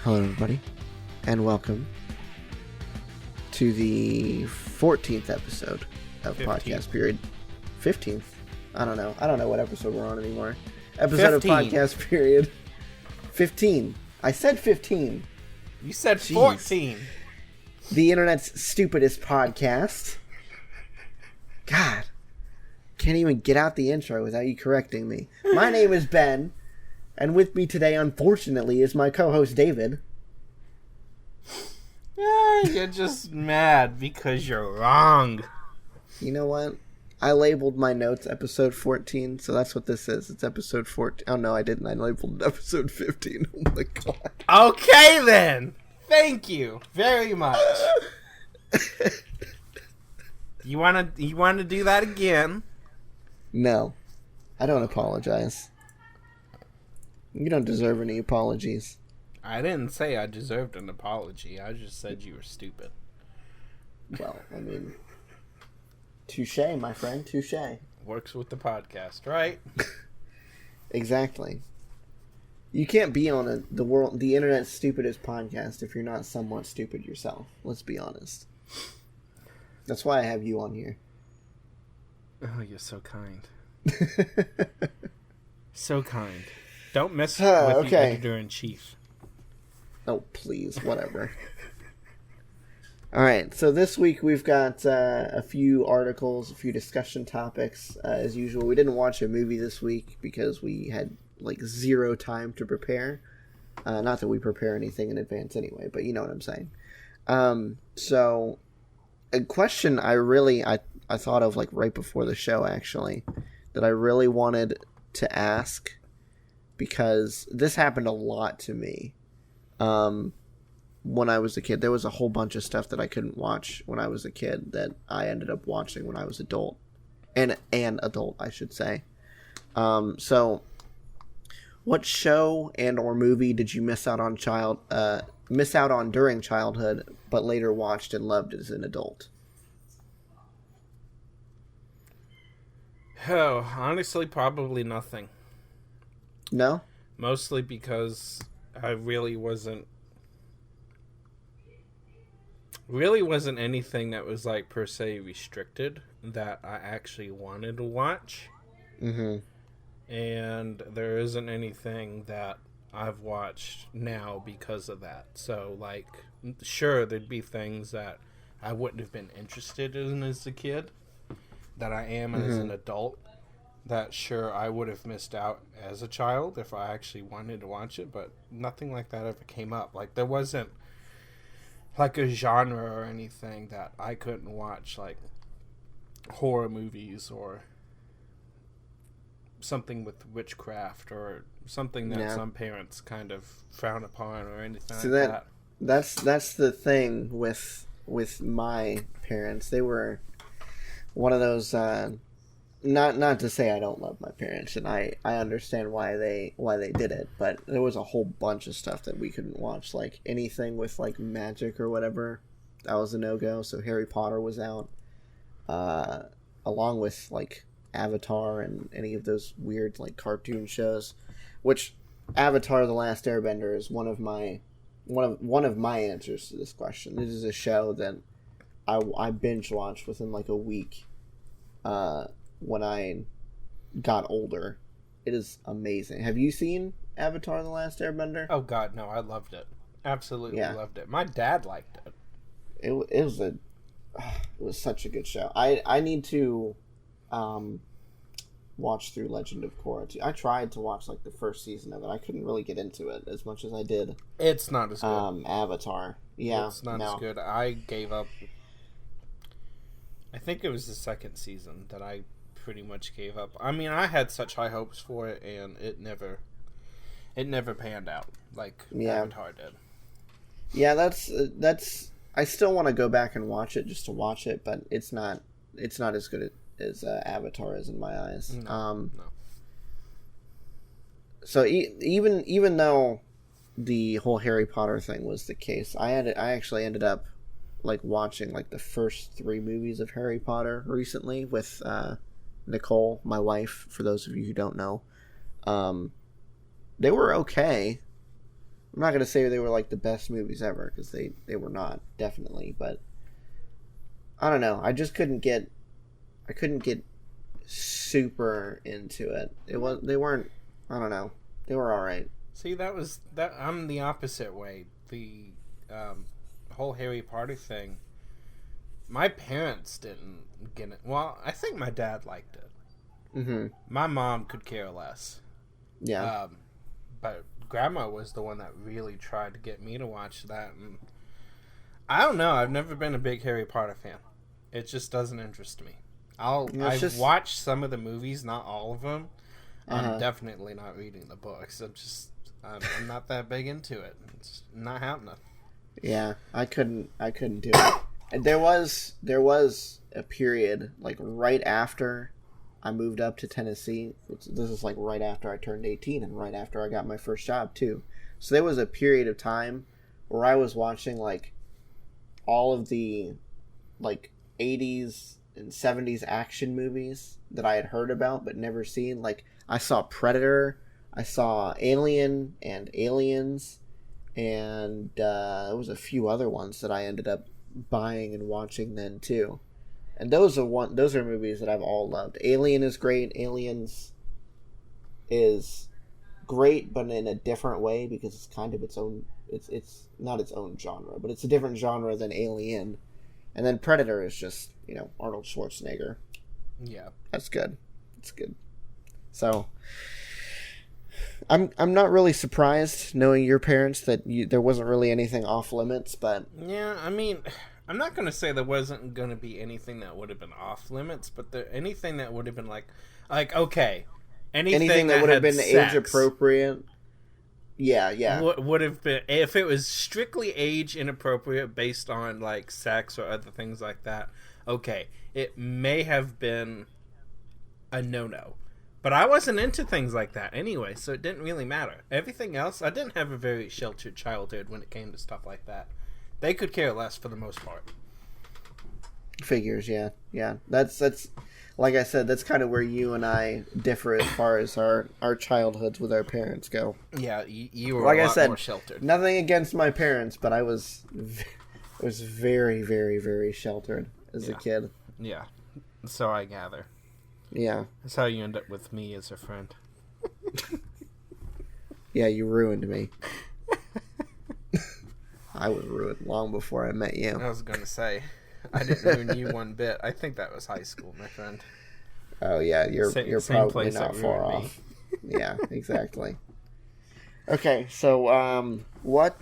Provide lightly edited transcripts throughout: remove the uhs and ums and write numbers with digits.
Hello, everybody, and welcome to the 14th episode of 15th. Podcast Period. 15th? I don't know what episode we're on anymore. Episode 15. of Podcast Period. 15. I said 15. You said Jeez. 14. The internet's stupidest podcast. God. Can't even get out the intro without you correcting me. My name is Ben, and with me today, unfortunately, is my co-host David. You're just mad because you're wrong. You know what? I labeled my notes episode 14, so that's what this is. It's episode 14. Oh, no, I didn't. I labeled it episode 15. Oh, my God. Okay, then. Thank you very much. You wanna do that again? No. I don't apologize. You don't deserve any apologies. I didn't say I deserved an apology. I just said you were stupid. Well, I mean, touche, my friend, touche. Works with the podcast, right? Exactly. You can't be on the internet's stupidest podcast if you're not somewhat stupid yourself. Let's be honest. That's why I have you on here. Oh, you're so kind. So kind. Don't mess with okay. the editor-in-chief. Oh, please, whatever. All right, so this week we've got a few articles, a few discussion topics. As usual, we didn't watch a movie this week because we had like zero time to prepare. Not that we prepare anything in advance anyway, but you know what I'm saying. So a question I thought of like right before the show actually that I really wanted to ask, because this happened a lot to me when I was a kid. There was a whole bunch of stuff that I couldn't watch when I was a kid that I ended up watching when I was an adult, I should say. So what show and or movie did you miss out on during childhood but later watched and loved as an adult? Oh, honestly, probably nothing. No? Mostly because I really wasn't anything that was like per se restricted that I actually wanted to watch. Mm-hmm. And there isn't anything that I've watched now because of that. So, like, sure, there'd be things that I wouldn't have been interested in as a kid that I am as an adult. That, sure, I would have missed out as a child if I actually wanted to watch it, but nothing like that ever came up. Like, there wasn't, like, a genre or anything that I couldn't watch, like, horror movies or something with witchcraft or something that some parents kind of frown upon or anything like that. That's the thing with my parents. They were one of those not to say I don't love my parents, and I understand why they did it, but there was a whole bunch of stuff that we couldn't watch, like anything with like magic or whatever. That was a no-go. So Harry Potter was out, along with like Avatar and any of those weird like cartoon shows, which Avatar: The Last Airbender is one of my answers to this question. This is a show that I binge watched within like a week when I got older. It is amazing. Have you seen Avatar: The Last Airbender? Oh God, no! I loved it. Absolutely loved it. My dad liked it. It was such a good show. I need to watch through Legend of Korra too. I tried to watch like the first season of it. I couldn't really get into it as much as I did. It's not as good. Avatar. Yeah, it's not as good. I gave up. I think it was the second season that I pretty much gave up. I mean, I had such high hopes for it, and it never panned out like Avatar did. Yeah, that's. I still want to go back and watch it just to watch it, but it's not as good as Avatar is in my eyes. No. So even though the whole Harry Potter thing was the case, I actually ended up like watching like the first 3 movies of Harry Potter recently with Nicole, my wife, for those of you who don't know. They were okay. I'm not gonna say they were like the best movies ever, because they were not, definitely. But I don't know. I just couldn't get super into it. They weren't. I don't know. They were all right. See, that. I'm the opposite way. The whole Harry Potter thing. My parents didn't get it. Well, I think my dad liked it. Mm-hmm. My mom could care less. Yeah. But Grandma was the one that really tried to get me to watch that. And I don't know. I've never been a big Harry Potter fan. It just doesn't interest me. I've watched some of the movies, not all of them. I'm definitely not reading the books. I'm not that big into it. It's not happening. Yeah, I couldn't do it. And there was a period, like right after I moved up to Tennessee. This is like right after I turned 18 and right after I got my first job too. So there was a period of time where I was watching like all of the like 80s and 70s action movies that I had heard about but never seen. Like I saw Predator, I saw Alien and Aliens, and there was a few other ones that I ended up buying and watching then too. And those are movies that I've all loved. Alien is great. Aliens is great, but in a different way, because it's kind of its own. It's not its own genre, but it's a different genre than Alien. And then Predator is just, Arnold Schwarzenegger. Yeah, that's good. It's good. So I'm not really surprised, knowing your parents, that there wasn't really anything off limits. But yeah, I mean, I'm not going to say there wasn't going to be anything that would have been off limits, but anything that would have been like okay, anything that would have been age appropriate. Yeah. Would have been, if it was strictly age inappropriate based on like sex or other things like that. Okay, it may have been a no-no. But I wasn't into things like that anyway, so it didn't really matter. Everything else, I didn't have a very sheltered childhood when it came to stuff like that. They could care less for the most part. Figures, yeah. That's like I said, that's kind of where you and I differ as far as our childhoods with our parents go. Yeah, you were like a lot I said, more sheltered. Nothing against my parents, but I was very, very, very sheltered as a kid. Yeah, so I gather. Yeah. That's how you end up with me as a friend. Yeah, you ruined me. I was ruined long before I met you. I was going to say, I didn't ruin you one bit. I think that was high school, my friend. Oh, yeah, you're probably not far off. Yeah, exactly. Okay, so what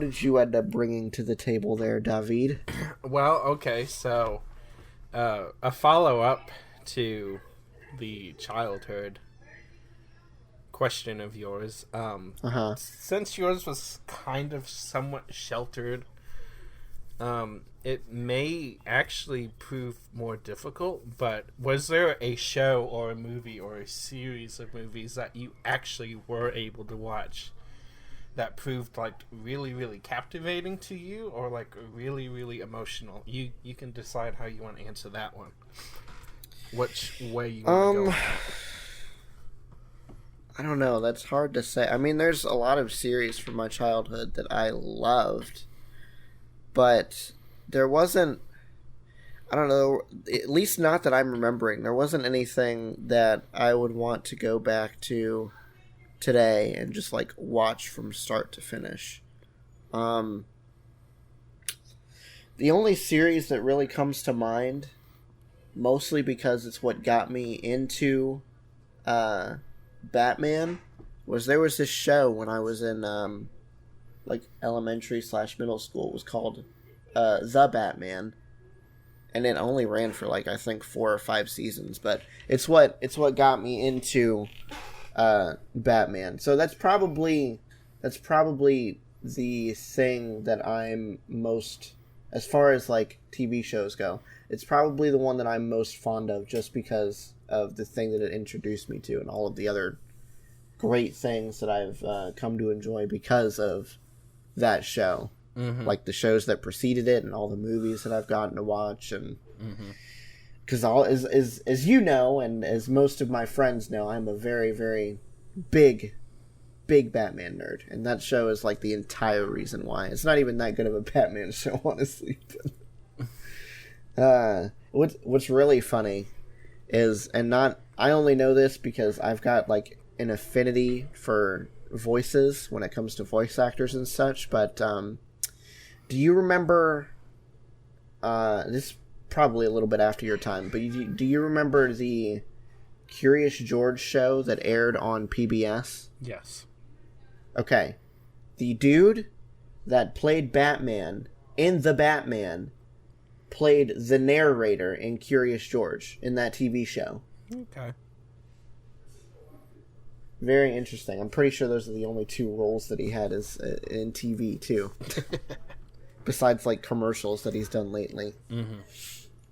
did you end up bringing to the table there, David? Well, okay, so a follow-up to the childhood question of yours. Since yours was kind of somewhat sheltered, it may actually prove more difficult, but was there a show or a movie or a series of movies that you actually were able to watch that proved like really, really captivating to you, or like really, really emotional? You can decide how you want to answer that one. Which way you want to go? I don't know. That's hard to say. I mean, there's a lot of series from my childhood that I loved, but there wasn't, I don't know, at least not that I'm remembering, there wasn't anything that I would want to go back to today and just like watch from start to finish. The only series that really comes to mind, mostly because it's what got me into Batman, there was this show when I was in like elementary / middle school. It was called The Batman, and it only ran for like I think 4 or 5 seasons, but it's what got me into Batman. So that's probably the thing that I'm most, as far as like TV shows go, it's probably the one that I'm most fond of, just because of the thing that it introduced me to and all of the other great things that I've come to enjoy because of that show. Mm-hmm. Like the shows that preceded it and all the movies that I've gotten to watch. And because as you know, and as most of my friends know, I'm a very, very big big Batman nerd, and that show is like the entire reason why. It's not even that good of a Batman show, honestly. What's really funny is, I only know this because I've got like an affinity for voices when it comes to voice actors and such, but do you remember, this is probably a little bit after your time, but do you remember the Curious George show that aired on PBS? Yes. Okay. The dude that played Batman in The Batman played the narrator in Curious George in that TV show. Okay. Very interesting. I'm pretty sure those are the only two roles that he had in TV, too. Besides, like, commercials that he's done lately. Mm-hmm.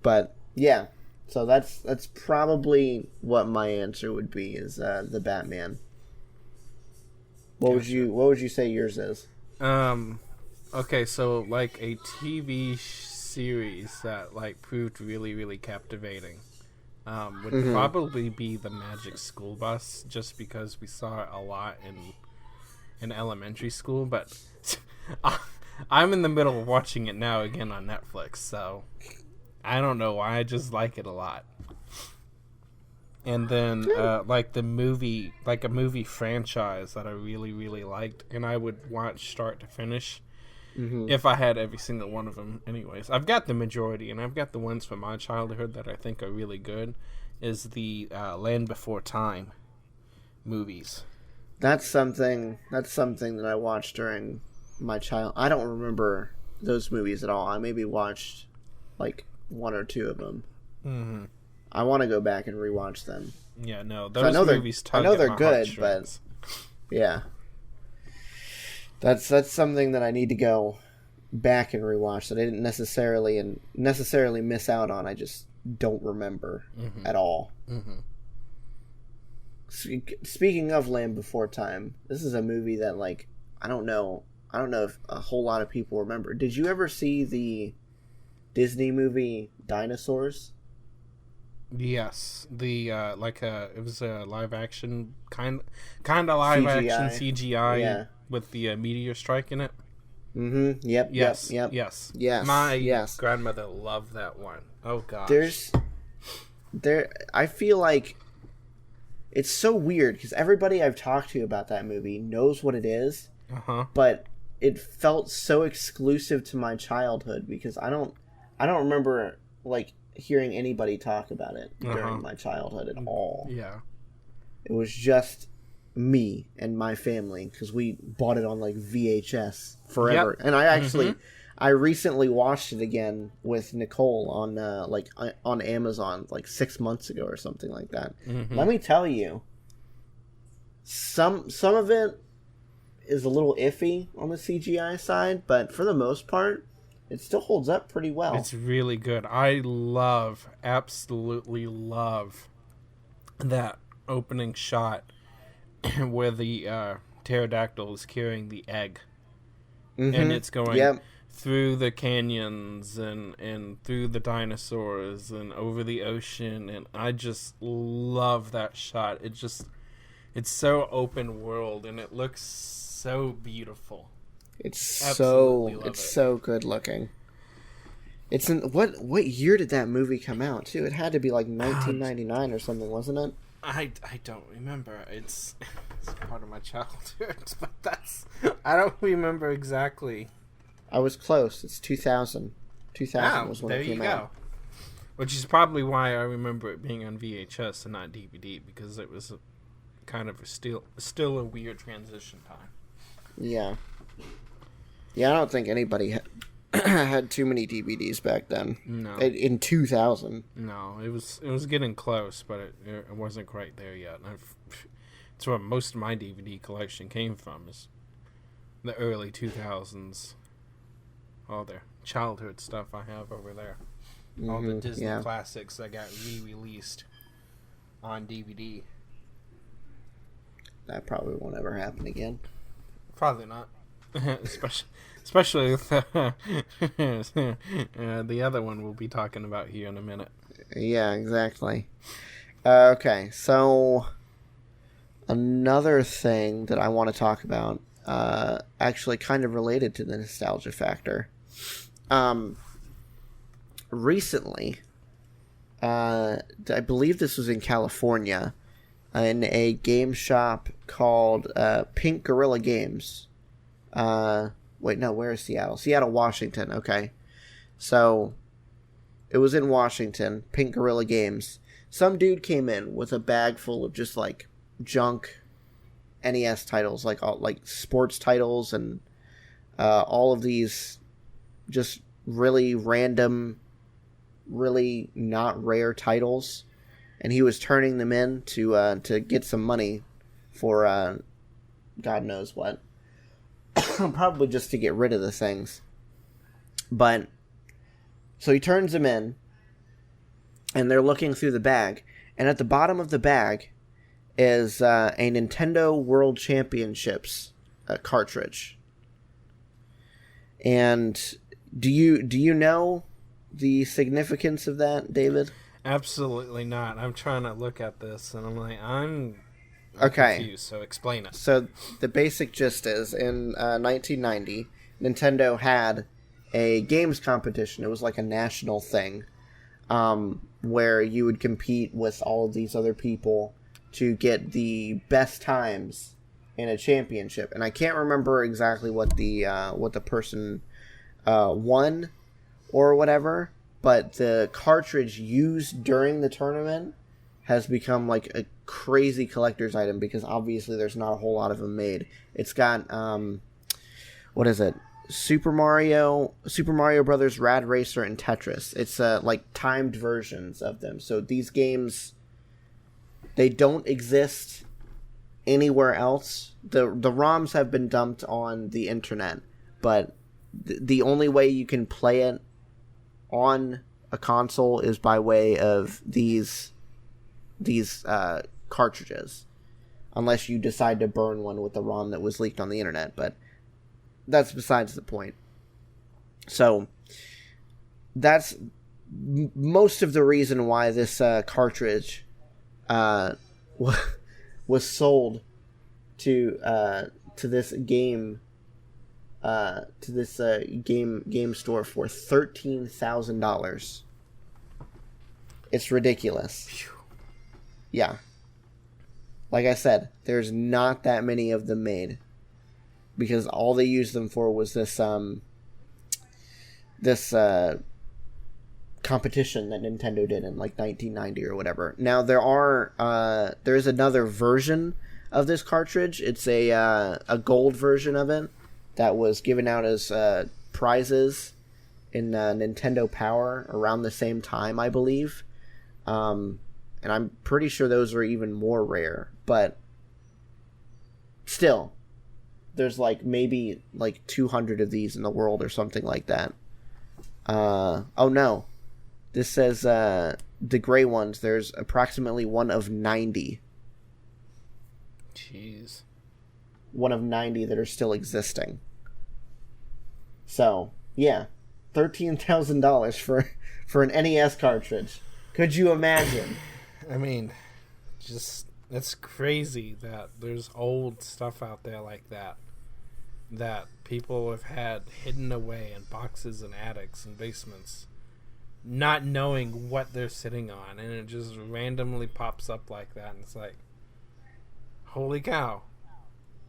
But, yeah. So that's probably what my answer would be, is the Batman. What would you say yours is? Okay, so like a TV series that like proved really, really captivating would probably be The Magic School Bus, just because we saw it a lot in elementary school. But I'm in the middle of watching it now again on Netflix, so I don't know why, I just like it a lot. And then, like a movie franchise that I really, really liked, and I would watch start to finish if I had every single one of them. Anyways, I've got the majority, and I've got the ones from my childhood that I think are really good, is the Land Before Time movies. That's something that I watched during my I don't remember those movies at all. I maybe watched, like, one or two of them. Mm-hmm. I want to go back and rewatch them. Yeah, no, those movies tug at my they're good, but yeah, that's something that I need to go back and rewatch that I didn't necessarily miss out on. I just don't remember at all. Mm-hmm. Speaking of Land Before Time, this is a movie that, like, I don't know if a whole lot of people remember. Did you ever see the Disney movie Dinosaurs? Yes, the it was a live action kind of live CGI. action CGI with the meteor strike in it. Mm-hmm. Yep. Yes. Yep. Yes. Yes. My grandmother loved that one. Oh gosh. I feel like it's so weird because everybody I've talked to about that movie knows what it is, but it felt so exclusive to my childhood because I don't remember, like, hearing anybody talk about it during my childhood at all. Yeah. It was just me and my family because we bought it on, like, VHS forever. Yep. And I actually, I recently watched it again with Nicole on Amazon like 6 months ago or something like that. Mm-hmm. Let me tell you, some of it is a little iffy on the CGI side, but for the most part, it still holds up pretty well. It's really good. I absolutely love that opening shot where the pterodactyl is carrying the egg. And it's going through the canyons and through the dinosaurs and over the ocean. And I just love that shot. It's so open world and it looks so beautiful. It's so good looking. It's in what year did that movie come out too? It had to be like 1999 or something, wasn't it? I don't remember. It's part of my childhood, but I don't remember exactly. I was close. It's 2000. 2000 was when it came out. There you go. Which is probably why I remember it being on VHS and not DVD, because it was still a weird transition time. Yeah. Yeah, I don't think anybody had too many DVDs back then. No. In 2000. No, it was getting close, but it wasn't quite there yet. It's where most of my DVD collection came from, is the early 2000s. All the childhood stuff I have over there. All the Disney classics that got re-released on DVD. That probably won't ever happen again. Probably not. Especially with the other one we'll be talking about here in a minute. Yeah, exactly. Okay, so another thing that I want to talk about, actually kind of related to the nostalgia factor. Recently, I believe this was in California, in a game shop called Pink Gorilla Games. Wait, no, where is Seattle? Seattle, Washington, okay. So, it was in Washington, Pink Gorilla Games. Some dude came in with a bag full of just, like, junk NES titles, like sports titles and all of these just really random, really not rare titles, and he was turning them in to get some money for God knows what. Probably just to get rid of the things. But so he turns them in, and they're looking through the bag, and at the bottom of the bag is a Nintendo World Championships cartridge. And do you know the significance of that, David? Absolutely not. I'm trying to look at this, and I'm like, I'm okay. confused, so explain it. So the basic gist is, in 1990, Nintendo had a games competition. It was like a national thing, where you would compete with all of these other people to get the best times in a championship. And I can't remember exactly what the person won or whatever, but the cartridge used during the tournament has become like a crazy collector's item, because obviously there's not a whole lot of them made. It's got what is it? Super Mario Brothers, Rad Racer, and Tetris. It's like timed versions of them. So these games, they don't exist anywhere else. The ROMs have been dumped on the internet, but the only way you can play it on a console is by way of these cartridges, unless you decide to burn one with the ROM that was leaked on the internet. But that's besides the point. So that's most of the reason why this cartridge was sold to this game game store for $13,000. It's ridiculous. Yeah. Like I said, there's not that many of them made, because all they used them for was this competition that Nintendo did in like 1990 or whatever. Now there is another version of this cartridge. It's a gold version of it that was given out as prizes in Nintendo Power around the same time, I believe. And I'm pretty sure those are even more rare, but still, there's like maybe like 200 of these in the world or something like that. Oh no, this says the gray ones, there's approximately one of 90. Jeez. One of 90 that are still existing. So, yeah, $13,000 for an NES cartridge. Could you imagine? I mean, just, it's crazy that there's old stuff out there like that people have had hidden away in boxes and attics and basements, not knowing what they're sitting on, and it just randomly pops up like that, and it's like, holy cow,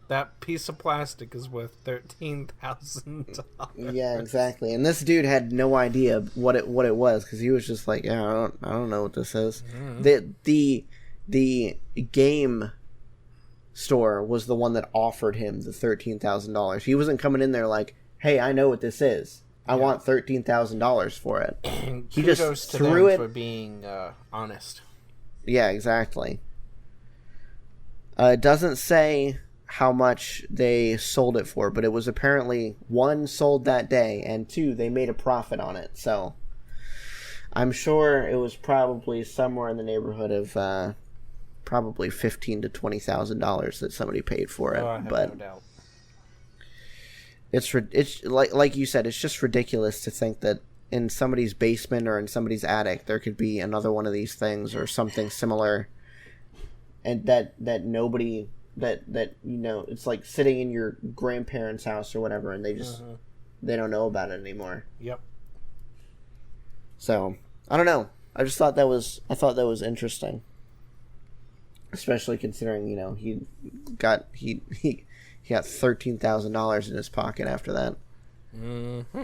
that piece of plastic is worth $13,000. Yeah, exactly. And this dude had no idea what it was, because he was just like, yeah, I don't know what this is. Mm-hmm. The game store was the one that offered him the $13,000. He wasn't coming in there like, hey, I know what this is. I want $13,000 for it. He just threw it for being honest. Yeah, exactly. It doesn't say how much they sold it for, but it was apparently, 1, sold that day, and 2, they made a profit on it. So I'm sure it was probably somewhere in the neighborhood of probably $15,000 to $20,000 that somebody paid for it. Oh, I have but no doubt. It's like you said, it's just ridiculous to think that in somebody's basement or in somebody's attic there could be another one of these things or something similar, and that nobody that it's like sitting in your grandparents' house or whatever, and they just they don't know about it anymore. Yep. So I don't know. I just thought that was interesting, especially considering he got $13,000 in his pocket after that. Mm-hmm.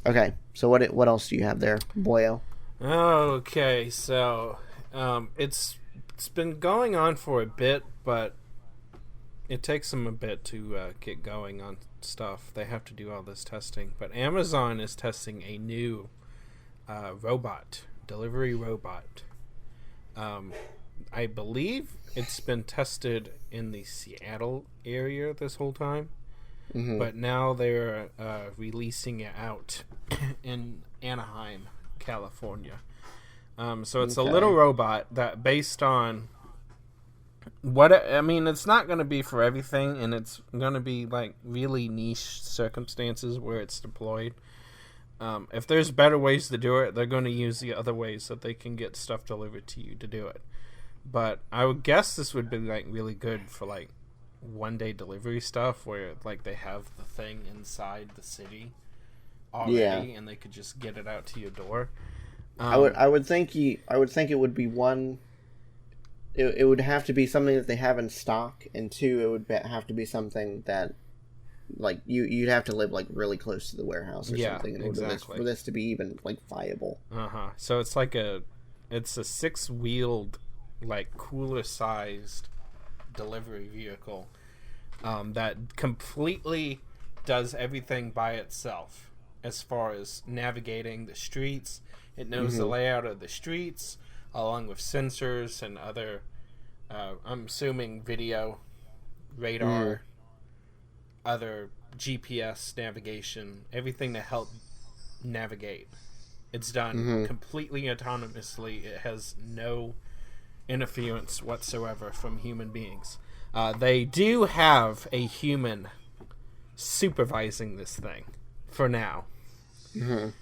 Okay, so what else do you have there, boyo? Okay, so it's been going on for a bit, but it takes them a bit to get going on stuff. They have to do all this testing, but Amazon is testing a new delivery robot. I believe it's been tested in the Seattle area this whole time, but now they're releasing it out in Anaheim, California. So it's a little robot that, based on it's not going to be for everything, and it's going to be like really niche circumstances where it's deployed. If there's better ways to do it, they're going to use the other ways that they can get stuff delivered to you to do it. But I would guess this would be like really good for like one-day delivery stuff, where like they have the thing inside the city already, and they could just get it out to your door. I would think it would be one. It would have to be something that they have in stock, and two, it would have to be something that like you'd have to live like really close to the warehouse or something in order for this to be even like viable. So it's like a 6-wheeled, like cooler sized delivery vehicle that completely does everything by itself as far as navigating the streets. It knows the layout of the streets, along with sensors and other, I'm assuming, video, radar, other GPS navigation, everything to help navigate. It's done completely autonomously. It has no interference whatsoever from human beings. They do have a human supervising this thing for now. But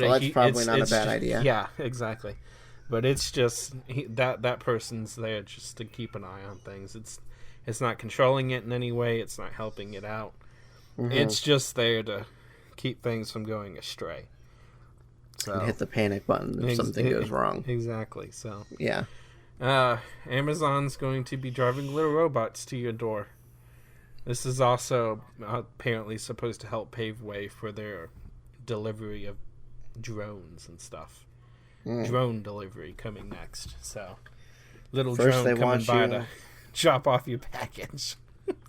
that's probably not a bad idea. Yeah, exactly. But it's just that person's there just to keep an eye on things. It's not controlling it in any way. It's not helping it out. It's just there to keep things from going astray. So, and hit the panic button if something goes wrong. Exactly. So yeah. Amazon's going to be driving little robots to your door. This is also apparently supposed to help pave way for their delivery of drones and stuff. Drone delivery coming next. So little first drone coming by to drop off your package.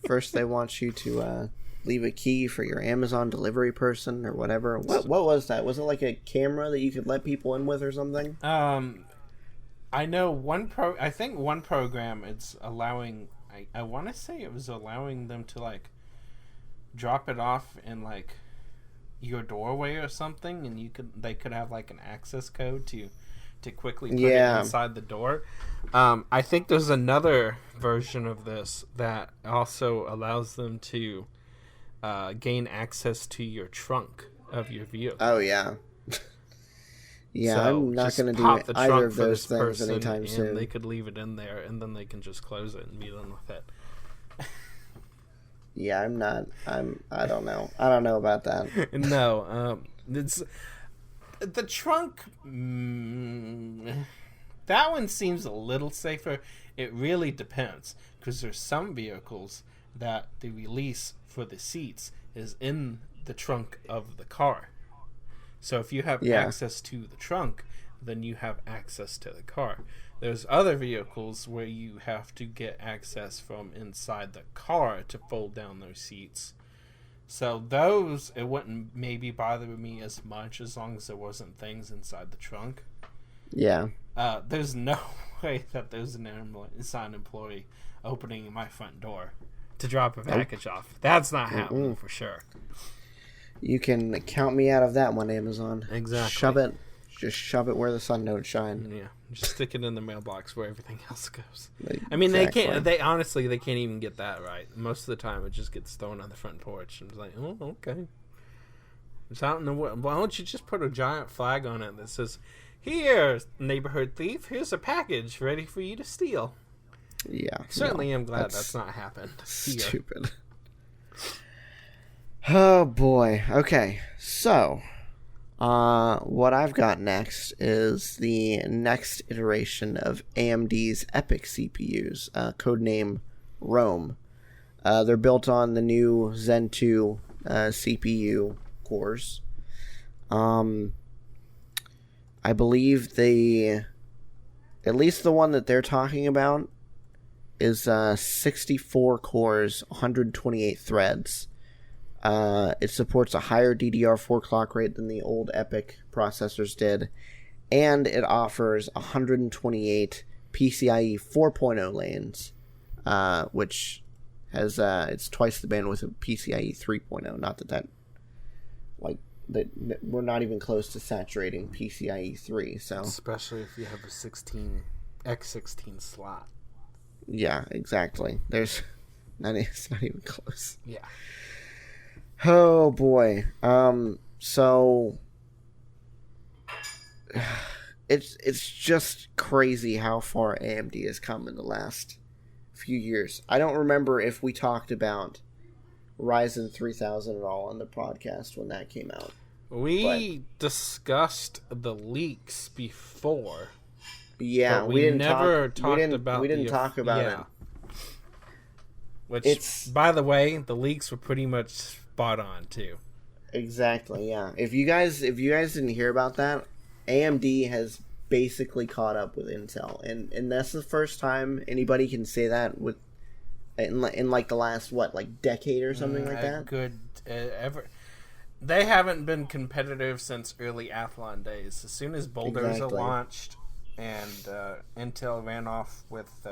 First they want you to leave a key for your Amazon delivery person or whatever. What was that? Was it like a camera that you could let people in with or something? I know I think one program, it's allowing, I want to say it was allowing them to like drop it off in like your doorway or something, and they could have like an access code to quickly put it inside the door. I think there's another version of this that also allows them to gain access to your trunk of your vehicle. Oh yeah. Yeah, so I'm not going to do either of those things anytime soon. They could leave it in there, and then they can just close it and be done with it. Yeah, I don't know. I don't know about that. No, it's the trunk. That one seems a little safer. It really depends, because there's some vehicles that the release for the seats is in the trunk of the car. So if you have access to the trunk, then you have access to the car. There's other vehicles where you have to get access from inside the car to fold down those seats. So those, it wouldn't maybe bother me as much as long as there wasn't things inside the trunk. Yeah. There's no way that there's an Amazon employee opening my front door to drop a package off. That's not happening for sure. You can count me out of that one, Amazon. Exactly. Shove it where the sun don't shine. Yeah, just stick it in the mailbox where everything else goes. I mean, they can't. They honestly, they can't even get that right. Most of the time, it just gets thrown on the front porch. And it's like, oh, okay. It's out in the woods. Why don't you just put a giant flag on it that says, "Here, neighborhood thief. Here's a package ready for you to steal." Yeah. Certainly am glad that's not happened here. Stupid. Oh, boy. Okay, so... what I've got next is the next iteration of AMD's EPYC CPUs, codename Rome. They're built on the new Zen 2 CPU cores. I believe at least the one that they're talking about is 64 cores, 128 threads. It supports a higher DDR4 clock rate than the old EPYC processors did, and it offers 128 PCIe 4.0 lanes, which has it's twice the bandwidth of PCIe 3.0. Not that we're not even close to saturating PCIe 3. So especially if you have a X16 slot. Yeah, exactly. It's not even close. Yeah. Oh boy. So it's just crazy how far AMD has come in the last few years. I don't remember if we talked about Ryzen 3000 at all on the podcast when that came out. We discussed the leaks before. Yeah, we didn't talk about it. Which, by the way, the leaks were pretty much spot on too. Exactly, yeah. If you guys didn't hear about that, AMD has basically caught up with Intel, and that's the first time anybody can say that in like the last decade or something like that. Good ever. They haven't been competitive since early Athlon days. As soon as Bulldozer launched and Intel ran off with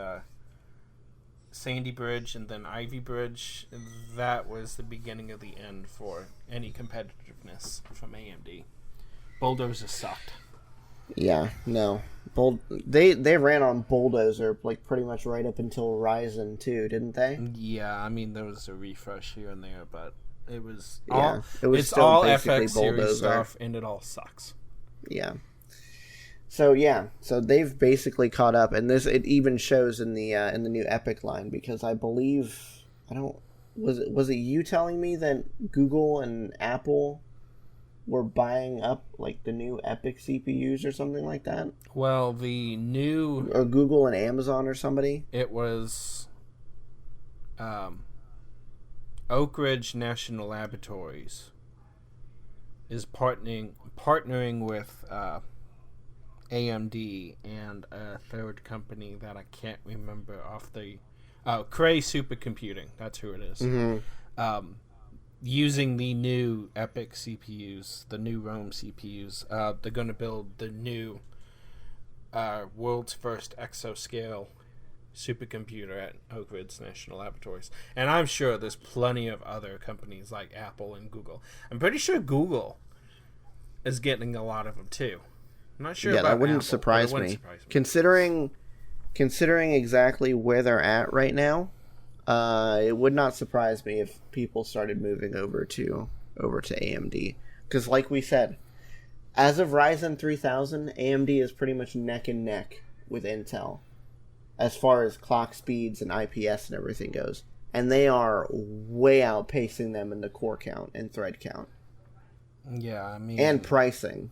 Sandy Bridge and then Ivy Bridge, that was the beginning of the end for any competitiveness from AMD. Bulldozer sucked. Yeah, no. They ran on Bulldozer pretty much right up until Ryzen 2, didn't they? Yeah, I mean there was a refresh here and there, but it was it's all FX Bulldozer series stuff, and it all sucks. Yeah. So they've basically caught up, and it even shows in the new EPYC line, because I believe was it you telling me that Google and Apple were buying up the new EPYC CPUs or something like that? Well, the new or Google and Amazon or somebody. It was Oak Ridge National Laboratories is partnering with AMD and a third company that I can't remember off the Cray Supercomputing. That's who it is. Mm-hmm. Using the new EPYC CPUs, the new Rome CPUs, they're going to build the new world's first exascale supercomputer at Oak Ridge National Laboratories. And I'm sure there's plenty of other companies like Apple and Google. I'm pretty sure Google is getting a lot of them too. I'm not sure about that wouldn't Apple, surprise me. Considering exactly where they're at right now, it would not surprise me if people started moving over to AMD. Because like we said, as of Ryzen 3000, AMD is pretty much neck and neck with Intel as far as clock speeds and IPS and everything goes. And they are way outpacing them in the core count and thread count. Yeah, I mean... and pricing.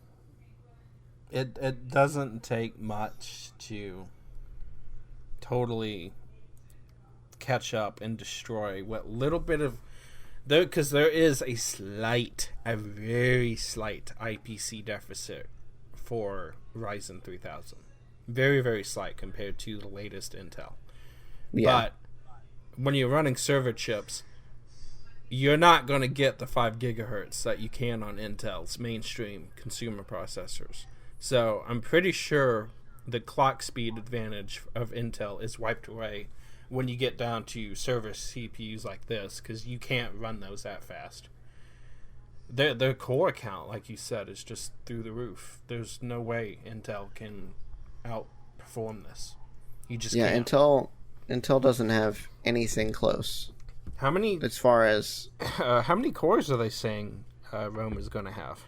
It doesn't take much to totally catch up and destroy what little bit of... Because there is a very slight IPC deficit for Ryzen 3000. Very, very slight compared to the latest Intel. Yeah. But when you're running server chips, you're not going to get the 5 gigahertz that you can on Intel's mainstream consumer processors. So I'm pretty sure the clock speed advantage of Intel is wiped away when you get down to server CPUs like this, because you can't run those that fast. Their core count, like you said, is just through the roof. There's no way Intel can outperform this. You just can't. Intel doesn't have anything close. How many? As far as how many cores are they saying Rome is going to have?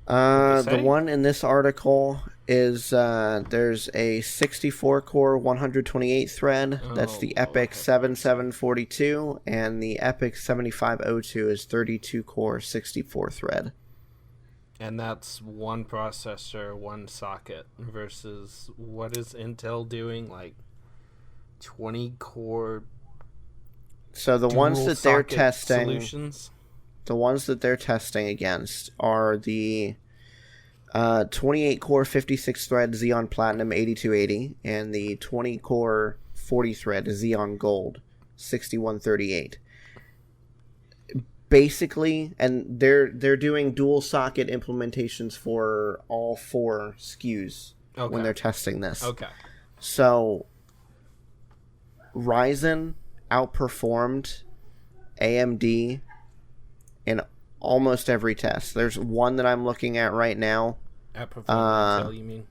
The one in this article is there's a 64 core 128 thread. That's the EPIC 7742, and the EPIC 7502 is 32 core 64 thread. And that's one processor, one socket, versus what is Intel doing? Like 20 core. So the ones that they're testing, solutions? The ones that they're testing against are the 28 core 56 thread Xeon Platinum 8280 and the 20 core 40 thread Xeon Gold 6138. Basically, and they're doing dual socket implementations for all 4 SKUs when they're testing this. Okay. So Ryzen outperformed AMD in almost every test. There's one that I'm looking at right now. Outperformed Intel, you mean?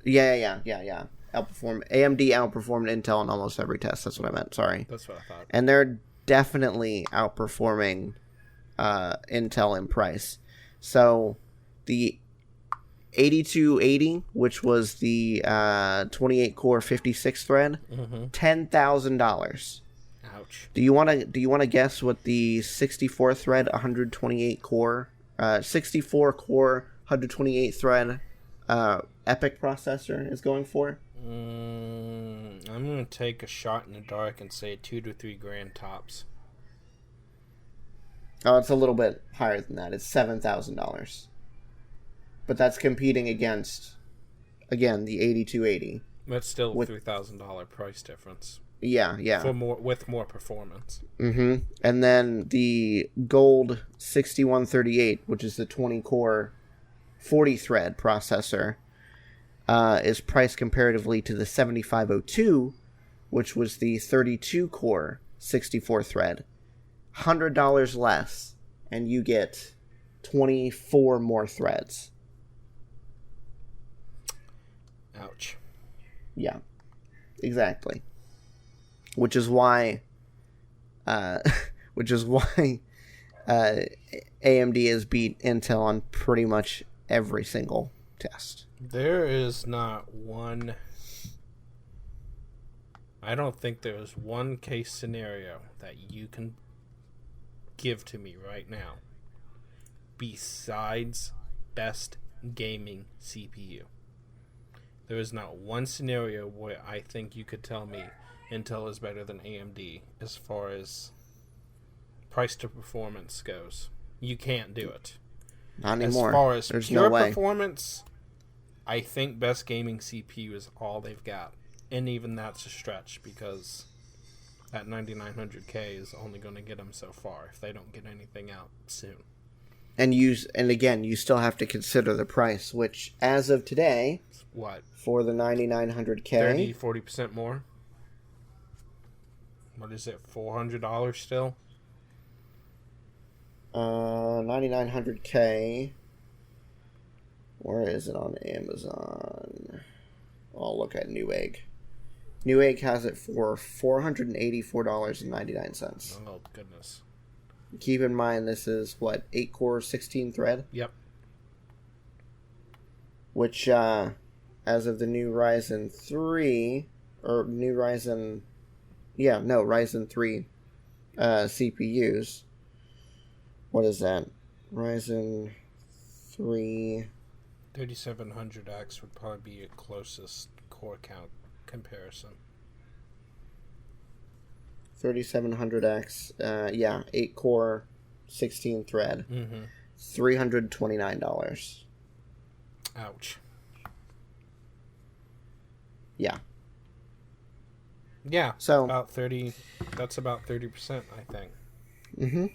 Yeah. AMD outperformed Intel in almost every test. That's what I meant. Sorry. That's what I thought. And they're definitely outperforming Intel in price. So the 8280, which was the 28 core 56 thread, $10,000. Ouch. Do you want to guess what the 64 thread 128 core 64 core 128 thread EPIC processor is going for? I'm going to take a shot in the dark and say $2,000 to $3,000 tops. Oh, it's a little bit higher than that. It's $7,000. But that's competing against, again, the 8280. That's still a $3,000 price difference. Yeah. With more performance. Mm-hmm. And then the Gold 6138, which is the 20-core 40-thread processor, is priced comparatively to the 7502, which was the 32-core 64-thread. $100 less, and you get 24 more threads. Ouch. Yeah, exactly. Which is why AMD has beat Intel on pretty much every single test. There is not one. I don't think there is one case scenario that you can give to me right now besides best gaming CPU. There is not one scenario where I think you could tell me Intel is better than AMD as far as price to performance goes. You can't do it. Not anymore. As far as There's pure no way. performance, I think best gaming CPU is all they've got. And even that's a stretch because that 9900K is only going to get them so far if they don't get anything out soon. And again, you still have to consider the price, which as of today, what? For the 9900K, 30-40% more? What is it, $400 still? 9900K. Where is it on Amazon? I'll look at Newegg. Newegg has it for $484.99. Oh, goodness. Keep in mind, this is, 8-core, 16-thread? Yep. Which, as of the new Ryzen 3, or new Ryzen 3 CPUs. What is that? Ryzen 3... 3700X would probably be your closest core count comparison. 3700X, 8-core, 16-thread, $329. Ouch. Yeah. Yeah. So about 30. That's about 30%, I think. Mm-hmm.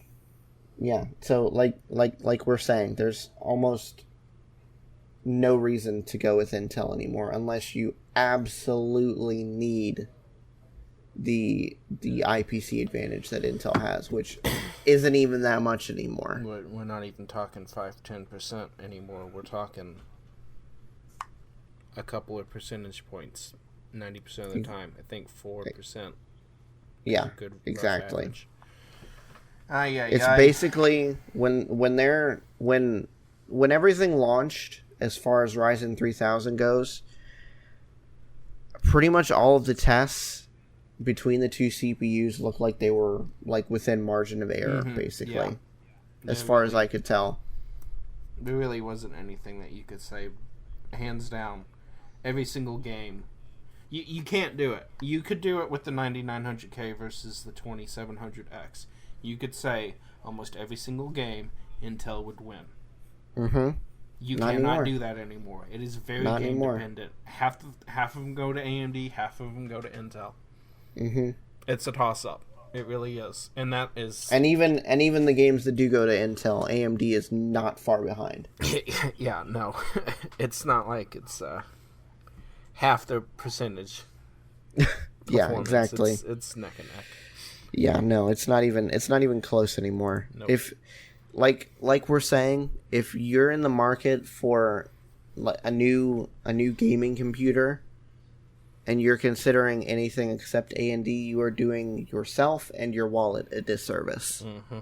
Yeah. So like we're saying, there's almost no reason to go with Intel anymore unless you absolutely need the IPC advantage that Intel has, which isn't even that much anymore. We're not even talking 5-10% anymore. We're talking a couple of percentage points 90% of the time. I think 4%. Yeah, good exactly. Yeah. It's basically when when everything launched, as far as Ryzen 3000 goes, pretty much all of the tests between the two CPUs looked like they were like within margin of error, basically, as far as I could tell. There really wasn't anything that you could say, hands down, every single game. You can't do it. You could do it with the 9900K versus the 2700X. You could say almost every single game Intel would win. Mm-hmm. You cannot do that anymore. It is very game dependent. Half of them go to AMD, half of them go to Intel. Mm-hmm. It's a toss up. It really is, and that is. And even the games that do go to Intel, AMD is not far behind. Yeah, no, it's not like it's half the percentage. Yeah, exactly. It's neck and neck. Yeah, no, it's not even close anymore. Nope. If like we're saying, if you're in the market for a new gaming computer and you're considering anything except AMD, you are doing yourself and your wallet a disservice. Mm-hmm.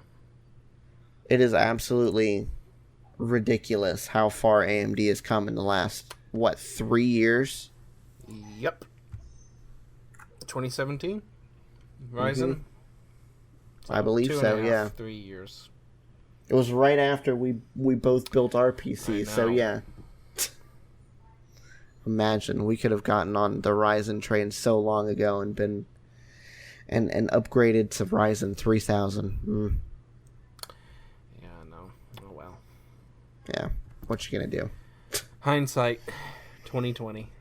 It is absolutely ridiculous how far AMD has come in the last 3 years. Yep. 2017 Ryzen. Mm-hmm. I believe so. 2.5, yeah, 3 years. It was right after we both built our PCs. So yeah. Imagine we could have gotten on the Ryzen train so long ago and been and upgraded to Ryzen 3000. Yeah, no. Oh well. Yeah. What you gonna do? Hindsight 2020.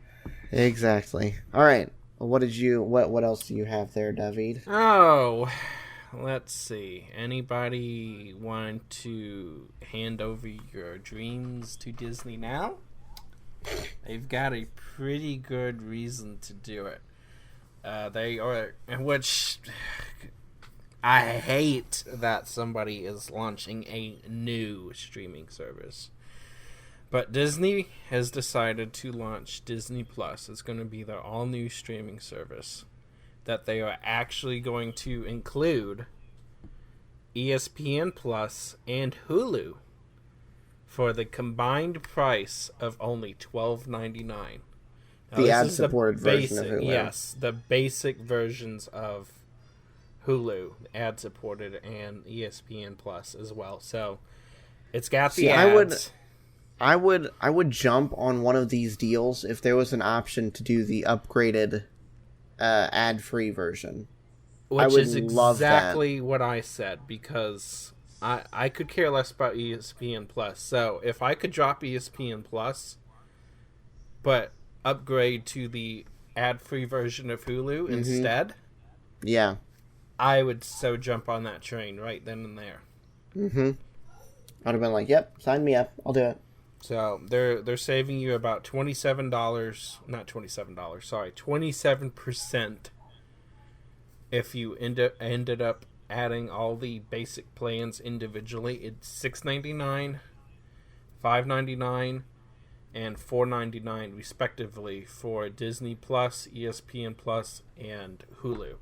Exactly. All right. What else do you have there, David? Oh, let's see. Anybody want to hand over your dreams to Disney now? They've got a pretty good reason to do it. They are, which I hate that somebody is launching a new streaming service. But Disney has decided to launch Disney Plus. It's going to be their all-new streaming service that they are actually going to include ESPN Plus and Hulu for the combined price of only $12.99. The ad-supported version of Hulu. Yes, the basic versions of Hulu, ad-supported, and ESPN Plus as well. So it's got the ads. I would jump on one of these deals if there was an option to do the upgraded ad-free version. Which is exactly what I said, because I could care less about ESPN Plus. So if I could drop ESPN Plus, but upgrade to the ad-free version of Hulu instead, yeah, I would so jump on that train right then and there. Mm-hmm. I'd have been like, yep, sign me up. I'll do it. So they're saving you about $27% if you ended up adding all the basic plans individually. It's $6.99, $5.99, and $4.99 respectively for Disney Plus, ESPN Plus, and Hulu,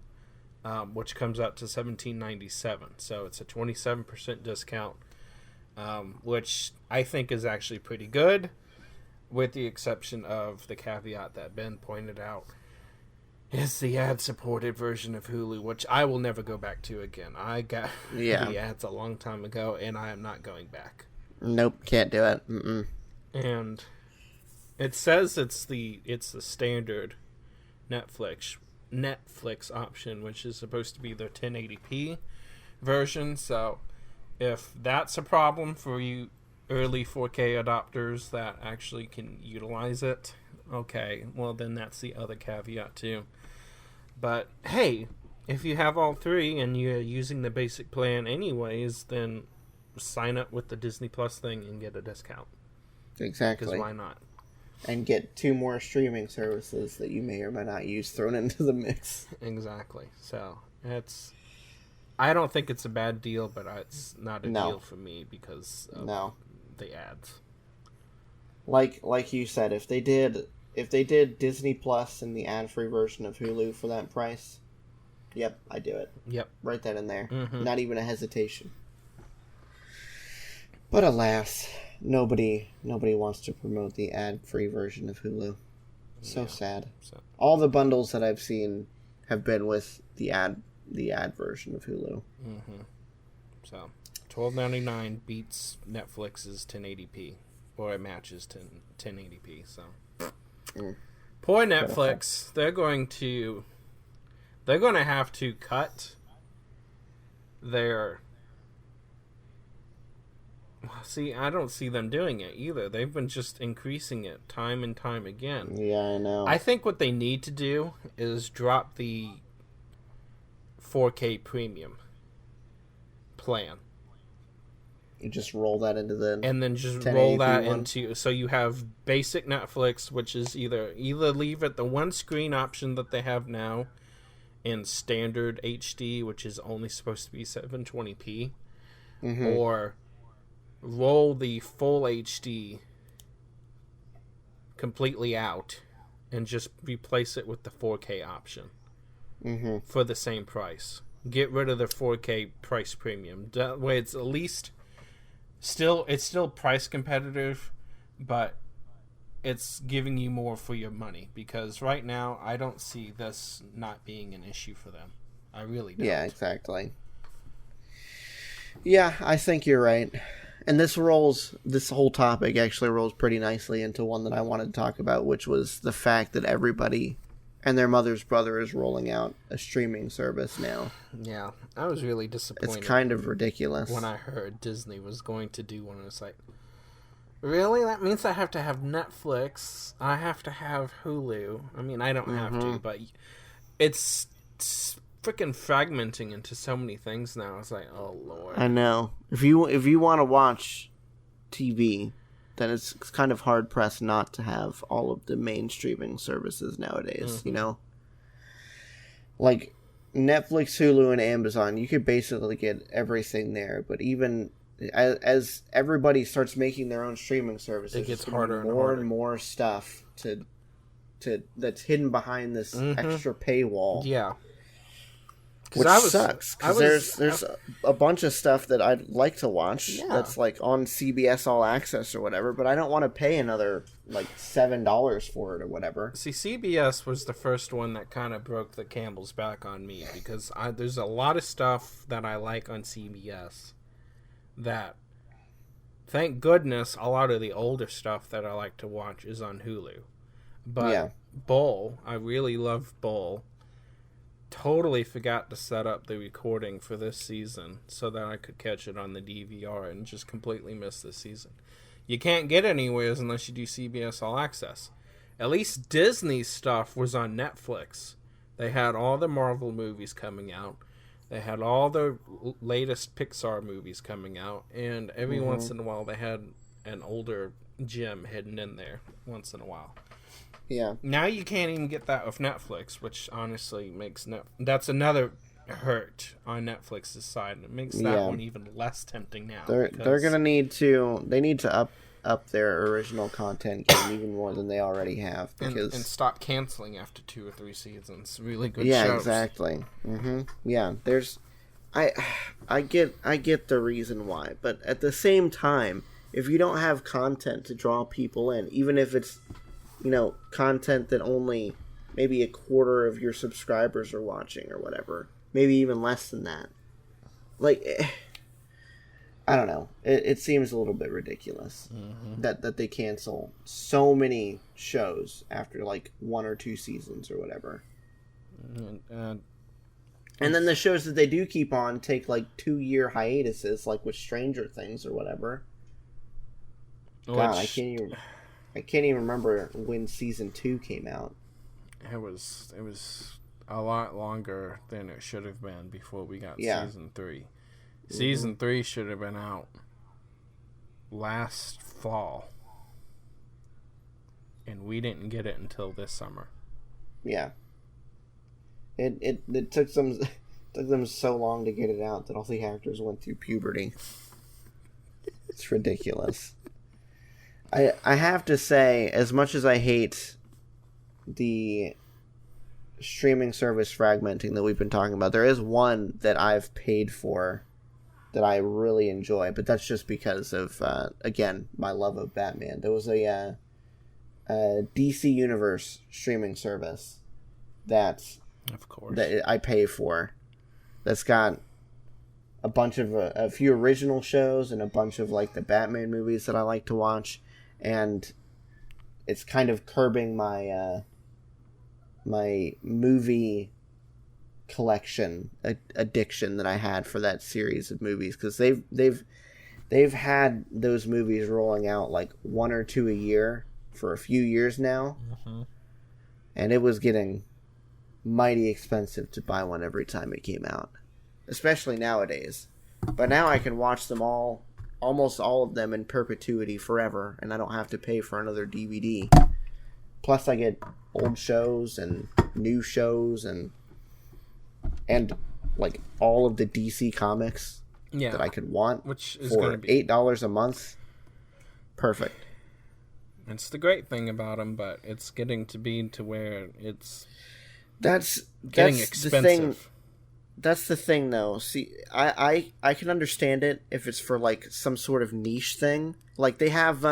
which comes out to $17.97. So it's a 27% discount. Which I think is actually pretty good, with the exception of the caveat that Ben pointed out, is the ad-supported version of Hulu, which I will never go back to again. I got the ads a long time ago, and I am not going back. Nope, can't do it. Mm-mm. And it says it's the standard Netflix option, which is supposed to be the 1080p version, so if that's a problem for you early 4K adopters that actually can utilize it, okay, well then that's the other caveat too. But hey, if you have all three and you're using the basic plan anyways, then sign up with the Disney Plus thing and get a discount. Exactly. Because why not? And get 2 more streaming services that you may or may not use thrown into the mix. Exactly. So I don't think it's a bad deal, but it's not a deal for me because of the ads. Like you said, if they did Disney Plus and the ad-free version of Hulu for that price, yep, I'd do it. Yep. Write that in there. Mm-hmm. Not even a hesitation. But alas, nobody wants to promote the ad-free version of Hulu. So sad. So. All the bundles that I've seen have been with the ad version of Hulu. Mm-hmm. So, $12.99 beats Netflix's 1080p, or it matches 1080p. So, poor Netflix. They're going to have to cut their. See, I don't see them doing it either. They've been just increasing it time and time again. Yeah, I know. I think what they need to do is drop the 4K premium plan. You just roll that into the... And then just roll that into... So you have basic Netflix, which is either leave it the one screen option that they have now in standard HD, which is only supposed to be 720p, or roll the full HD completely out and just replace it with the 4K option for the same price. Get rid of the 4K price premium. That way it's at least still price competitive, but it's giving you more for your money, because right now I don't see this not being an issue for them. I really don't. Yeah, exactly. Yeah, I think you're right. And this whole topic actually rolls pretty nicely into one that I wanted to talk about, which was the fact that everybody and their mother's brother is rolling out a streaming service now. Yeah, I was really disappointed. It's kind of ridiculous. When I heard Disney was going to do one, it's like, really? That means I have to have Netflix. I have to have Hulu. I mean, I don't have to, but it's freaking fragmenting into so many things now. It's like, oh Lord. I know. If you want to watch TV, then it's kind of hard pressed not to have all of the main streaming services nowadays. You know, like Netflix, Hulu, and Amazon. You could basically get everything there. But even as everybody starts making their own streaming services, it gets harder and more harder. and more stuff to that's hidden behind this extra paywall. Yeah. Which sucks, because there's a bunch of stuff that I'd like to watch that's like on CBS All Access or whatever, but I don't want to pay another like $7 for it or whatever. See, CBS was the first one that kind of broke the camel's back on me, because there's a lot of stuff that I like on CBS that, thank goodness, a lot of the older stuff that I like to watch is on Hulu. But Bull, I really love Bull. Totally forgot to set up the recording for this season so that I could catch it on the DVR, and just completely missed this season. You can't get anywhere unless you do CBS All Access. At least Disney stuff was on Netflix. They had all the Marvel movies coming out. They had all the latest Pixar movies coming out, and every once in a while they had an older gem hidden in there once in a while. Yeah. Now you can't even get that with Netflix, which honestly makes that's another hurt on Netflix's side. It makes that one even less tempting now. They're gonna need to up their original content game even more than they already have, because and stop canceling after 2 or 3 seasons. Really good shows. Yeah, exactly. Yeah, I get the reason why, but at the same time, if you don't have content to draw people in, even if it's content that only maybe a quarter of your subscribers are watching or whatever, maybe even less than that. Like, I don't know. It seems a little bit ridiculous that they cancel so many shows after like 1 or 2 seasons or whatever. And then the shows that they do keep on take like 2-year hiatuses, like with Stranger Things or whatever. God, I can't even remember when season 2 came out. It was a lot longer than it should have been before we got season 3. Season 3 should have been out last fall, and we didn't get it until this summer. Yeah. It took them so long to get it out that all the actors went through puberty. It's ridiculous. I have to say, as much as I hate the streaming service fragmenting that we've been talking about, there is one that I've paid for that I really enjoy, but that's just because of again, my love of Batman. There was a DC Universe streaming service that I pay for. That's got a bunch of a few original shows and a bunch of like the Batman movies that I like to watch, and it's kind of curbing my my movie collection addiction that I had for that series of movies, because they've had those movies rolling out like 1 or 2 a year for a few years now, and it was getting mighty expensive to buy one every time it came out, especially nowadays. But now I can watch them all, almost all of them, in perpetuity forever, and I don't have to pay for another DVD. Plus I get old shows and new shows and like all of the DC comics that I could want, which is for $8 a month. Perfect. It's the great thing about them, but it's getting to be to where that's getting expensive. That's the thing, though. See, I can understand it if it's for like some sort of niche thing. Like they have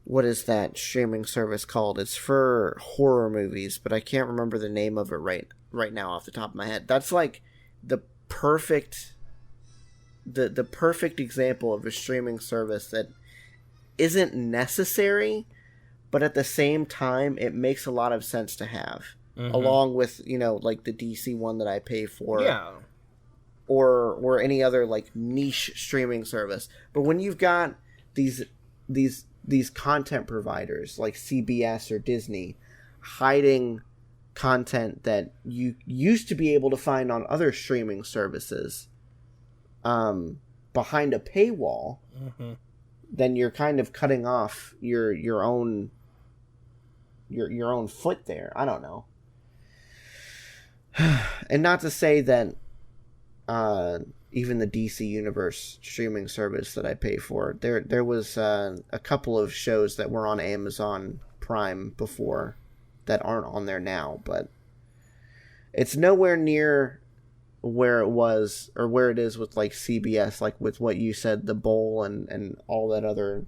what is that streaming service called? It's for horror movies, but I can't remember the name of it right now off the top of my head. That's like the perfect example of a streaming service that isn't necessary, but at the same time it makes a lot of sense to have, along with, you know, like the DC one that I pay for, or any other like niche streaming service. But when you've got these content providers like CBS or Disney hiding content that you used to be able to find on other streaming services behind a paywall, then you're kind of cutting off your own foot there. I don't know. And not to say that even the DC Universe streaming service that I pay for, there was a couple of shows that were on Amazon Prime before that aren't on there now, but it's nowhere near where it was or where it is with like CBS, like with what you said, The Bowl and all that other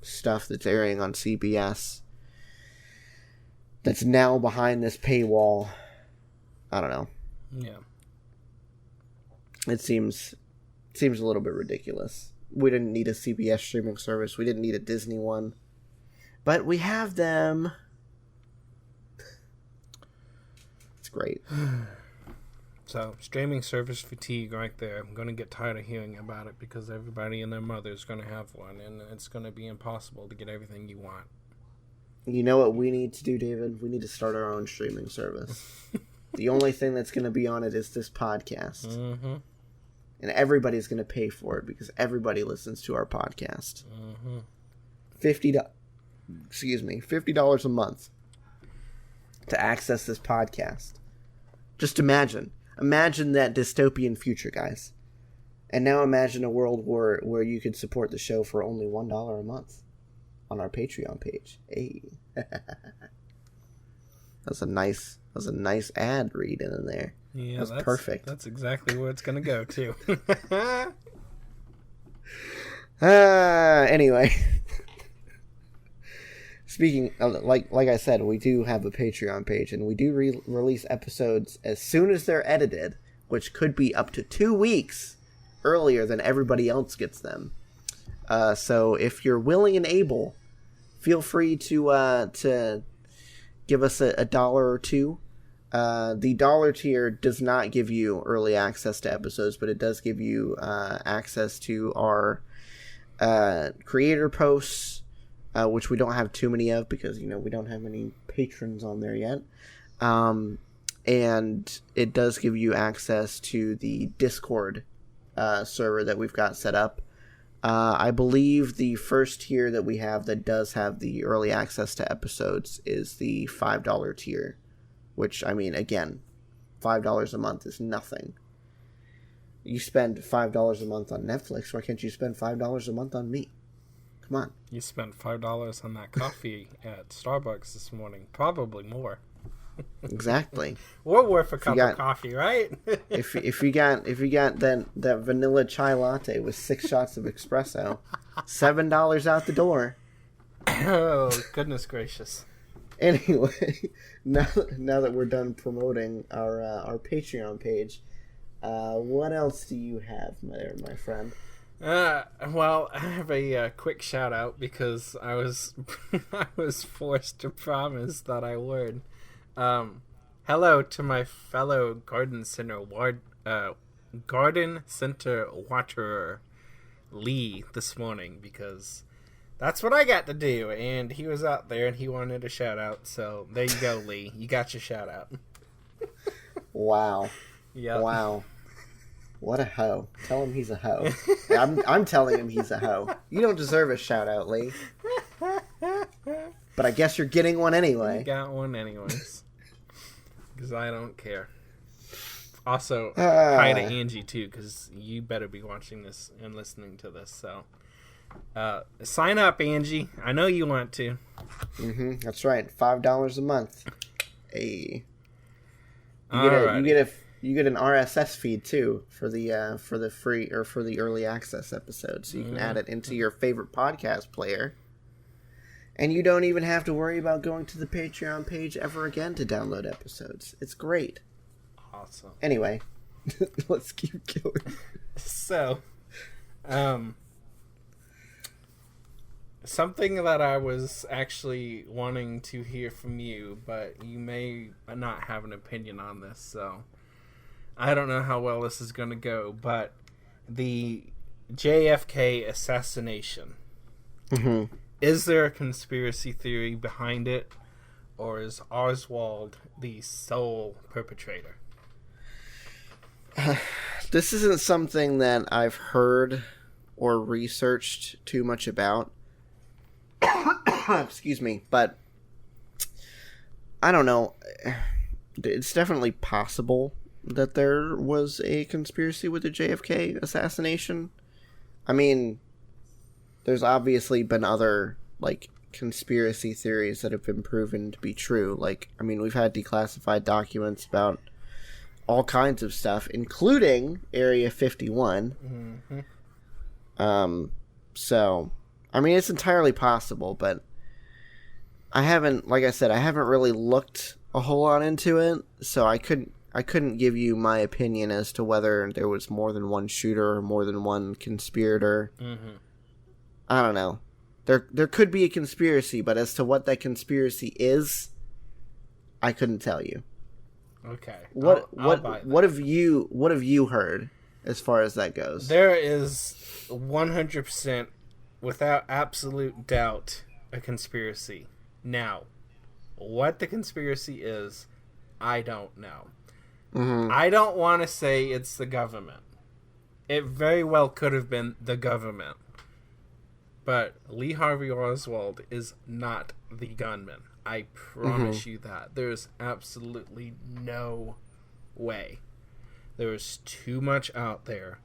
stuff that's airing on CBS that's now behind this paywall. I don't know. Yeah. It seems a little bit ridiculous. We didn't need a CBS streaming service. We didn't need a Disney one. But we have them. It's great. So, streaming service fatigue right there. I'm going to get tired of hearing about it because everybody and their mother is going to have one, and it's going to be impossible to get everything you want. You know what we need to do, David? We need to start our own streaming service. The only thing that's going to be on it is this podcast. And everybody's going to pay for it because everybody listens to our podcast. $50 a month to access this podcast. Just imagine that dystopian future, guys. And now imagine a world where you could support the show for only $1 a month on our Patreon page. Hey. That's a nice ad read in there. Yeah, that's perfect. That's exactly where it's going to go, too. Anyway. Speaking of, like I said, we do have a Patreon page, and we do release episodes as soon as they're edited, which could be up to 2 weeks earlier than everybody else gets them. So if you're willing and able, feel free to give us a dollar or two. The dollar tier does not give you early access to episodes, but it does give you access to our creator posts, which we don't have too many of because, we don't have any patrons on there yet. And it does give you access to the Discord server that we've got set up. I believe the first tier that we have that does have the early access to episodes is the $5 tier, which, again, $5 a month is nothing. You spend $5 a month on Netflix, why can't you spend $5 a month on me? Come on. You spent $5 on that coffee at Starbucks this morning. Probably more. Exactly. We're worth a cup of coffee, right? if you got that vanilla chai latte with 6 shots of espresso, $7 out the door. Oh, goodness gracious. Anyway, now that we're done promoting our Patreon page, what else do you have, my friend? Well, I have a quick shout out because I was forced to promise that I would. Hello to my fellow garden center waterer Lee this morning, because that's what I got to do, and he was out there and he wanted a shout out. So there you go, Lee. You got your shout out. Wow. Yeah. Wow. What a hoe. Tell him he's a hoe. I'm telling him he's a hoe. You don't deserve a shout out, Lee. But I guess you're getting one anyway. You got one anyways. Because I don't care. Also, hi to Angie too, because you better be watching this and listening to this. So, sign up, Angie. I know you want to. That's right. $5 a month. Hey. You get an RSS feed too for the free or for the early access episode, so you can add it into your favorite podcast player. And you don't even have to worry about going to the Patreon page ever again to download episodes. It's great. Awesome. Anyway, let's keep going. So, something that I was actually wanting to hear from you, but you may not have an opinion on this, so I don't know how well this is going to go, but the JFK assassination. Mm-hmm. Is there a conspiracy theory behind it, or is Oswald the sole perpetrator? This isn't something that I've heard or researched too much about. Excuse me, but I don't know. It's definitely possible that there was a conspiracy with the JFK assassination. I mean, there's obviously been other, like, conspiracy theories that have been proven to be true. Like, I mean, we've had declassified documents about all kinds of stuff, including Area 51. So, I mean, it's entirely possible, but I haven't really looked a whole lot into it, so I couldn't give you my opinion as to whether there was more than one shooter or more than one conspirator. I don't know. There could be a conspiracy, but as to what that conspiracy is, I couldn't tell you. Okay. What have you heard as far as that goes? There is 100%, without absolute doubt, a conspiracy. Now, what the conspiracy is, I don't know. I don't want to say it's the government. It very well could have been the government. But Lee Harvey Oswald is not the gunman. I promise you that. There's absolutely no way. There's too much out there.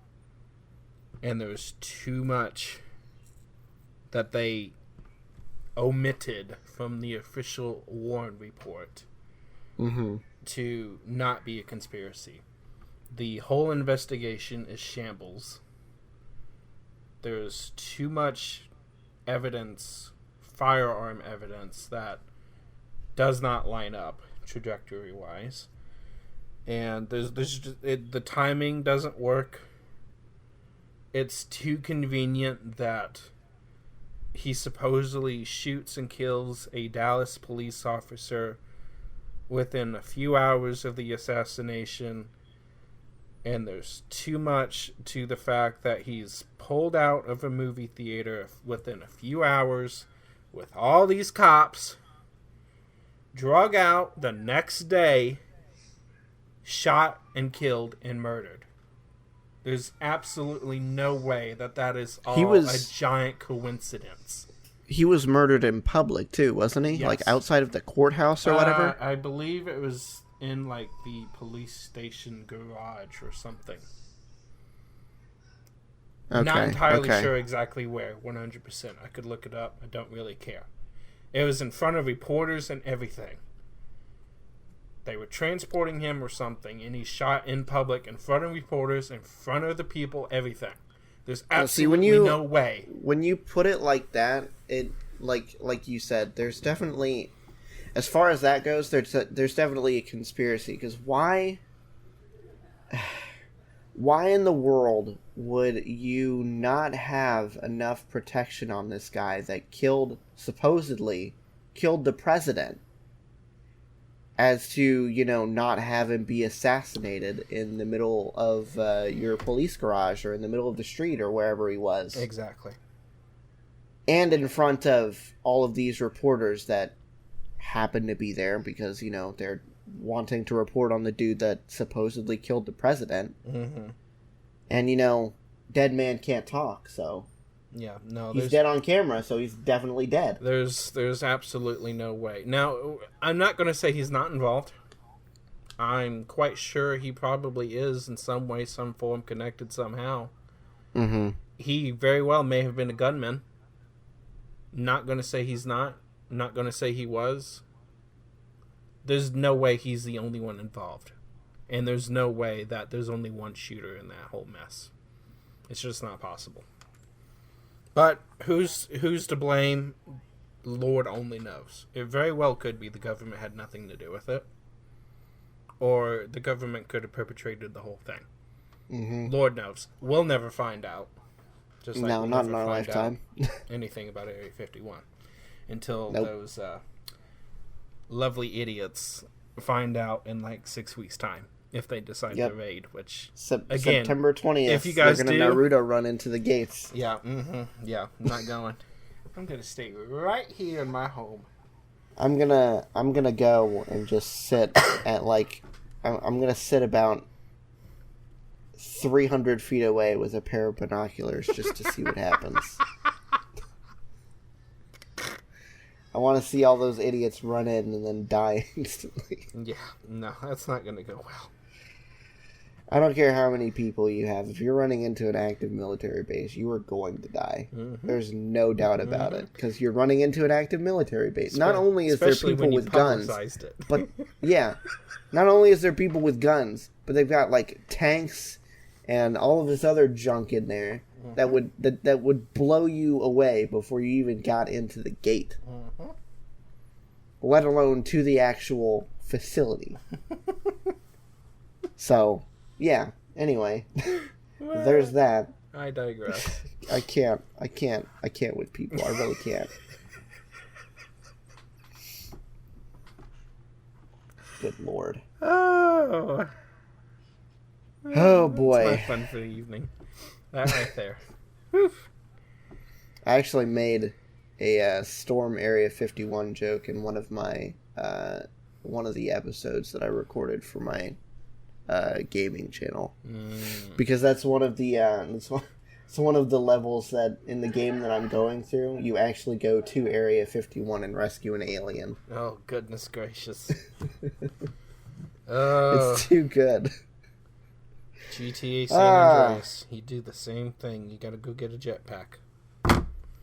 And there's too much that they omitted from the official Warren report to not be a conspiracy. The whole investigation is shambles. There's too much evidence, firearm evidence, that does not line up trajectory-wise. And the timing doesn't work. It's too convenient that he supposedly shoots and kills a Dallas police officer within a few hours of the assassination, and there's too much to the fact that he's pulled out of a movie theater within a few hours with all these cops, drug out the next day, shot and killed and murdered. There's absolutely no way that is all a giant coincidence. He was murdered in public too, wasn't he? Yes. Like outside of the courthouse or whatever? I believe it was in like the police station garage or something. Okay, Not entirely sure exactly where, 100%. I could look it up. I don't really care. It was in front of reporters and everything. They were transporting him or something, and he's shot in public, in front of reporters, in front of the people, everything. There's absolutely no way. When you put it like that, it like you said, there's definitely, as far as that goes, there's definitely a conspiracy. Because why in the world would you not have enough protection on this guy that supposedly killed the president, as to, not have him be assassinated in the middle of your police garage or in the middle of the street or wherever he was? Exactly. And in front of all of these reporters that happen to be there because, they're wanting to report on the dude that supposedly killed the president. Mm-hmm. And, dead man can't talk, so... Yeah, no, he's dead on camera, so he's definitely dead. There's absolutely no way. Now, I'm not going to say he's not involved. I'm quite sure he probably is in some way, some form, connected somehow. Mm-hmm. He very well may have been a gunman. Not going to say he's not. Not going to say he was. There's no way he's the only one involved. And there's no way that there's only one shooter in that whole mess. It's just not possible. But who's to blame? Lord only knows. It very well could be the government had nothing to do with it. Or the government could have perpetrated the whole thing. Mm-hmm. Lord knows. We'll never find out. Just like no, not in our lifetime. Anything about Area 51. Until those lovely idiots find out in like 6 weeks' time. If they decide to raid, which again, September 20th, if you guys they're gonna Naruto run into the gates. Yeah, I'm not going. I'm gonna stay right here in my home. I'm gonna go and just sit at I'm gonna sit about 300 feet away with a pair of binoculars just to see what happens. I want to see all those idiots run in and then die instantly. Yeah, no, that's not gonna go well. I don't care how many people you have. If you're running into an active military base, you are going to die. Mm-hmm. There's no doubt about it. Because you're running into an active military base. Not only is there people with guns, but not only is there people with guns, but they've got tanks and all of this other junk in there that would blow you away before you even got into the gate. Mm-hmm. Let alone to the actual facility. So... yeah, anyway, there's that. I digress. I can't with people. I really can't. Good Lord. Oh boy. That's my fun for the evening. That right there. Whew. I actually made a Storm Area 51 joke in one of my one of the episodes that I recorded for my gaming channel, because that's one of the it's one of the levels that in the game that I'm going through, you actually go to Area 51 and rescue an alien. Oh goodness gracious! It's too good. GTA San Andreas, you do the same thing. You gotta go get a jetpack.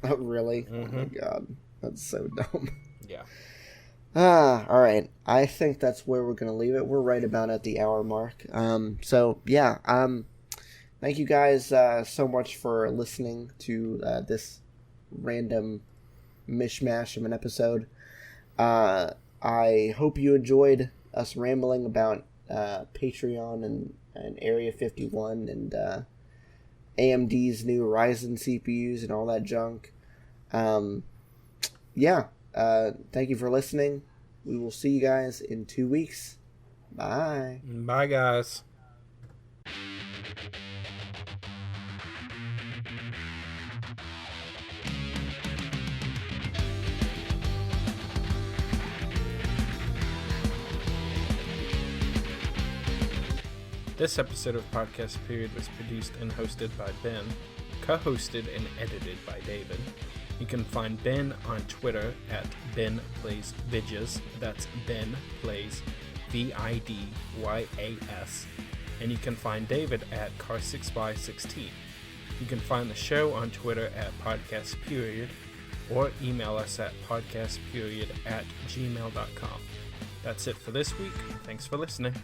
Oh really? Mm-hmm. Oh my god, that's so dumb. Yeah. Alright. I think that's where we're going to leave it. We're right about at the hour mark. Thank you guys so much for listening to this random mishmash of an episode. I hope you enjoyed us rambling about Patreon and Area 51 and AMD's new Ryzen CPUs and all that junk. Thank you for listening. We will see you guys in 2 weeks. Bye. Bye, guys. This episode of Podcast Period was produced and hosted by Ben, co-hosted and edited by David. You can find Ben on Twitter at BenPlaysVidjas. That's Ben Plays VIDYAS. And you can find David at Car6by16. You can find the show on Twitter at podcastperiod or email us at podcastperiod@gmail.com. That's it for this week. Thanks for listening.